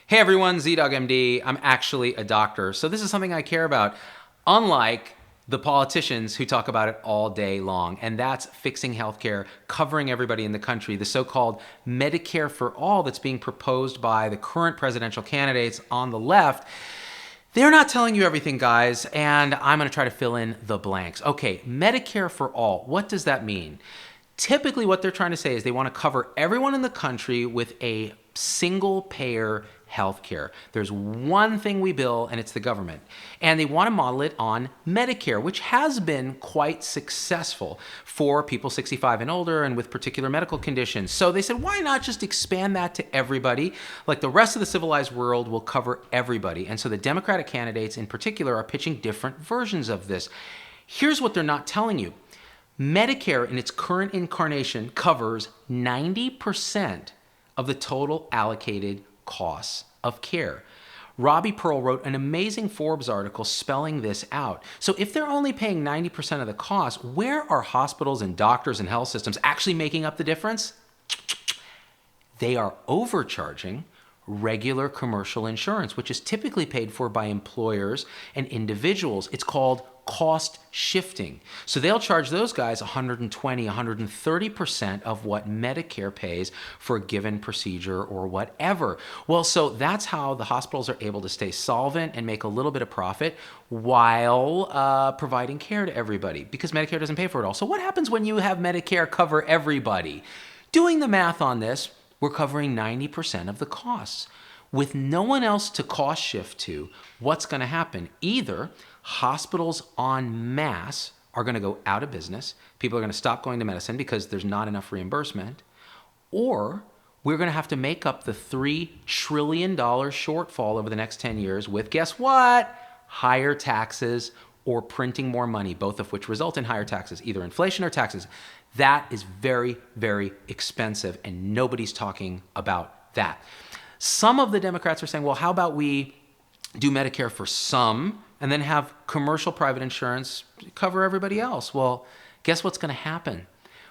Hey everyone, ZDoggMD. I'm actually a doctor, so this is something I care about, unlike the politicians who talk about it all day long, and that's fixing healthcare, covering everybody in the country, the so-called Medicare for all that's being proposed by the current presidential candidates on the left. They're not telling you everything, guys, and I'm going to try to fill in the blanks. Okay, Medicare for all. What does that mean? Typically, what they're trying to say is they want to cover everyone in the country with a single-payer healthcare. There's one thing we bill, and it's the government. And they want to model it on Medicare, which has been quite successful for people 65 and older and with particular medical conditions. So they said, why not just expand that to everybody? Like the rest of the civilized world will cover everybody. And so the Democratic candidates in particular are pitching different versions of this. Here's what they're not telling you. Medicare in its current incarnation covers 90% of the total allocated costs of care. Robbie Pearl wrote an amazing Forbes article spelling this out. So if they're only paying 90% of the cost, where are hospitals and doctors and health systems actually making up the difference? They are overcharging regular commercial insurance, which is typically paid for by employers and individuals. It's called cost shifting. So they'll charge those guys 120, 130% of what Medicare pays for a given procedure or whatever. Well, so that's how the hospitals are able to stay solvent and make a little bit of profit while providing care to everybody, because Medicare doesn't pay for it all. So what happens when you have Medicare cover everybody? Doing the math on this, we're covering 90% of the costs. With no one else to cost shift to, what's going to happen? Either hospitals en masse are going to go out of business, people are going to stop going to medicine because there's not enough reimbursement, or we're going to have to make up the $3 trillion shortfall over the next 10 years with, guess what? Higher taxes or printing more money, both of which result in higher taxes, either inflation or taxes. That is very, very expensive, and nobody's talking about that. Some of the Democrats are saying, well, how about we do Medicare for some and then have commercial private insurance cover everybody else? Well, guess what's going to happen?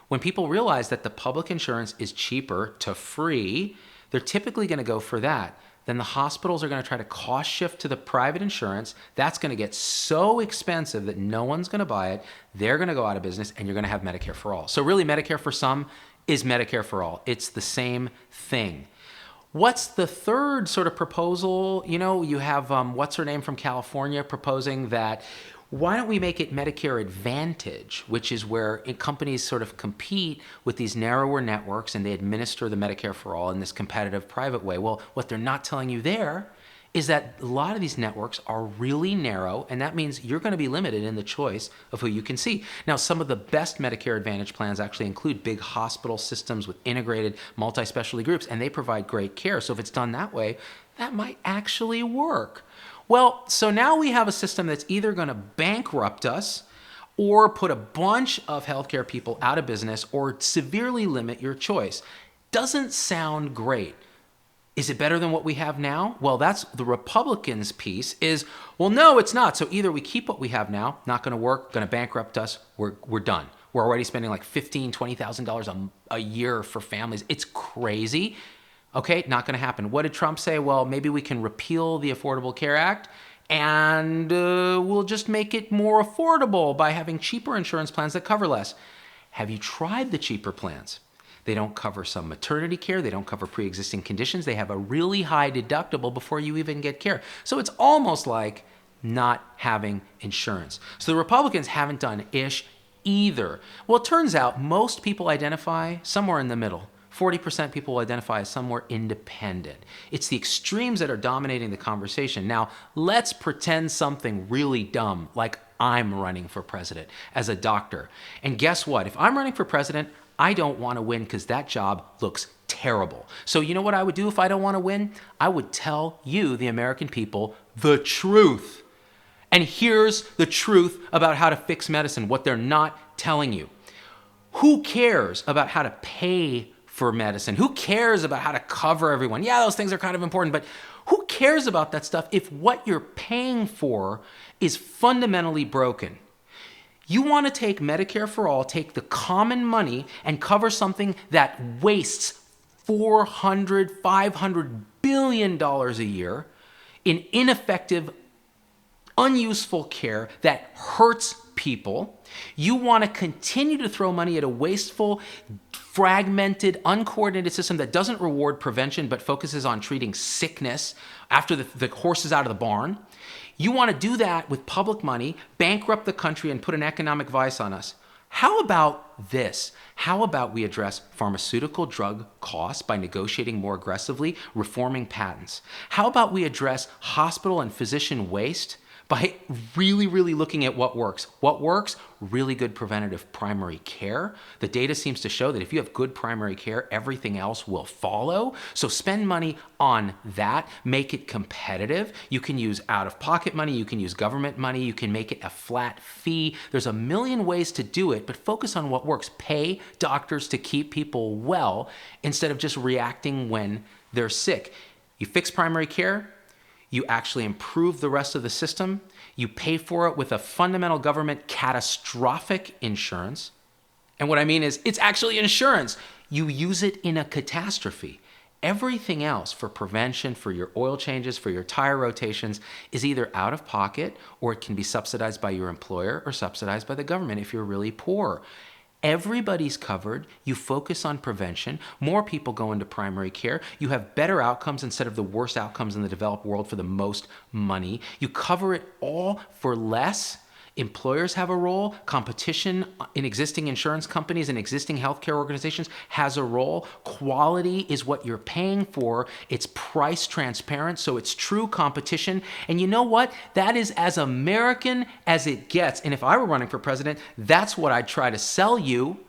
When people realize that the public insurance is cheaper to free, they're typically going to go for that. Then the hospitals are going to try to cost shift to the private insurance. That's going to get so expensive that no one's going to buy it. They're going to go out of business, and you're going to have Medicare for all. So really, Medicare for some is Medicare for all. It's the same thing. What's the third sort of proposal? You know, you have, what's her name from California proposing that, why don't we make it Medicare Advantage, which is where companies sort of compete with these narrower networks and they administer the Medicare for all in this competitive private way. Well, what they're not telling you there is that a lot of these networks are really narrow, and that means you're going to be limited in the choice of who you can see. Now, some of the best Medicare Advantage plans actually include big hospital systems with integrated multi-specialty groups, and they provide great care. So if it's done that way, that might actually work. Well, so now we have a system that's either going to bankrupt us or put a bunch of healthcare people out of business or severely limit your choice. Doesn't sound great. Is it better than what we have now? Well, that's the Republicans' piece is, well, no, it's not. So either we keep what we have now, not going to work, going to bankrupt us, we're done. We're already spending like $15,000, $20,000 a year for families. It's crazy. Okay, not going to happen. What did Trump say? Well, maybe we can repeal the Affordable Care Act and we'll just make it more affordable by having cheaper insurance plans that cover less. Have you tried the cheaper plans? They don't cover some maternity care. They don't cover pre-existing conditions. They have a really high deductible before you even get care. So it's almost like not having insurance. So the Republicans haven't done ish either. Well, it turns out most people identify somewhere in the middle. 40% people identify as somewhere independent. It's the extremes that are dominating the conversation. Now, let's pretend something really dumb, like I'm running for president as a doctor. And guess what? If I'm running for president, I don't want to win because that job looks terrible. So you know what I would do if I don't want to win? I would tell you, the American people, the truth. And here's the truth about how to fix medicine, what they're not telling you. Who cares about how to pay for medicine? Who cares about how to cover everyone? Yeah, those things are kind of important, but who cares about that stuff if what you're paying for is fundamentally broken? You want to take Medicare for all, take the common money and cover something that wastes $400, $500 billion a year in ineffective, unuseful care that hurts people. You want to continue to throw money at a wasteful, fragmented, uncoordinated system that doesn't reward prevention but focuses on treating sickness after the horse is out of the barn. You want to do that with public money, bankrupt the country, and put an economic vice on us. How about this? How about we address pharmaceutical drug costs by negotiating more aggressively, reforming patents? How about we address hospital and physician waste by really, really looking at what works? What works? Really good preventative primary care. The data seems to show that if you have good primary care, everything else will follow. So spend money on that, make it competitive. You can use out-of-pocket money, you can use government money, you can make it a flat fee. There's a million ways to do it, but focus on what works. Pay doctors to keep people well instead of just reacting when they're sick. You fix primary care, you actually improve the rest of the system. You pay for it with a fundamental government catastrophic insurance. And what I mean is, it's actually insurance. You use it in a catastrophe. Everything else for prevention, for your oil changes, for your tire rotations, is either out of pocket or it can be subsidized by your employer or subsidized by the government if you're really poor. Everybody's covered. You focus on prevention. More people go into primary care. You have better outcomes instead of the worst outcomes in the developed world for the most money. You cover it all for less. Employers have a role. Competition in existing insurance companies and existing healthcare organizations has a role. Quality is what you're paying for. It's price transparent, so it's true competition. And you know what? That is as American as it gets. And if I were running for president, that's what I'd try to sell you.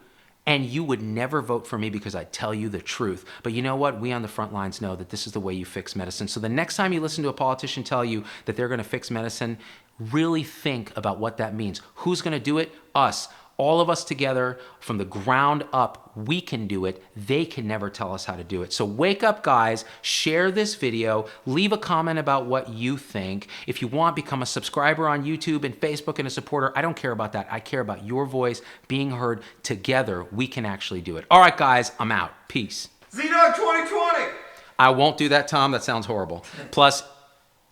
And you would never vote for me because I tell you the truth. But you know what? We on the front lines know that this is the way you fix medicine. So the next time you listen to a politician tell you that they're going to fix medicine, really think about what that means. Who's going to do it? Us. All of us together from the ground up, we can do it. They can never tell us how to do it. So wake up, guys. Share this video. Leave a comment about what you think. If you want, become a subscriber on YouTube and Facebook and a supporter. I don't care about that. I care about your voice being heard. Together, we can actually do it. All right, guys, I'm out. Peace. Z-Dog 2020! I won't do that, Tom. That sounds horrible. Plus,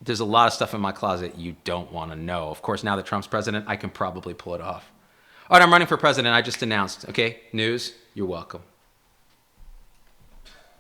there's a lot of stuff in my closet you don't want to know. Of course, now that Trump's president, I can probably pull it off. All right, I'm running for president. I just announced. Okay, news, you're welcome.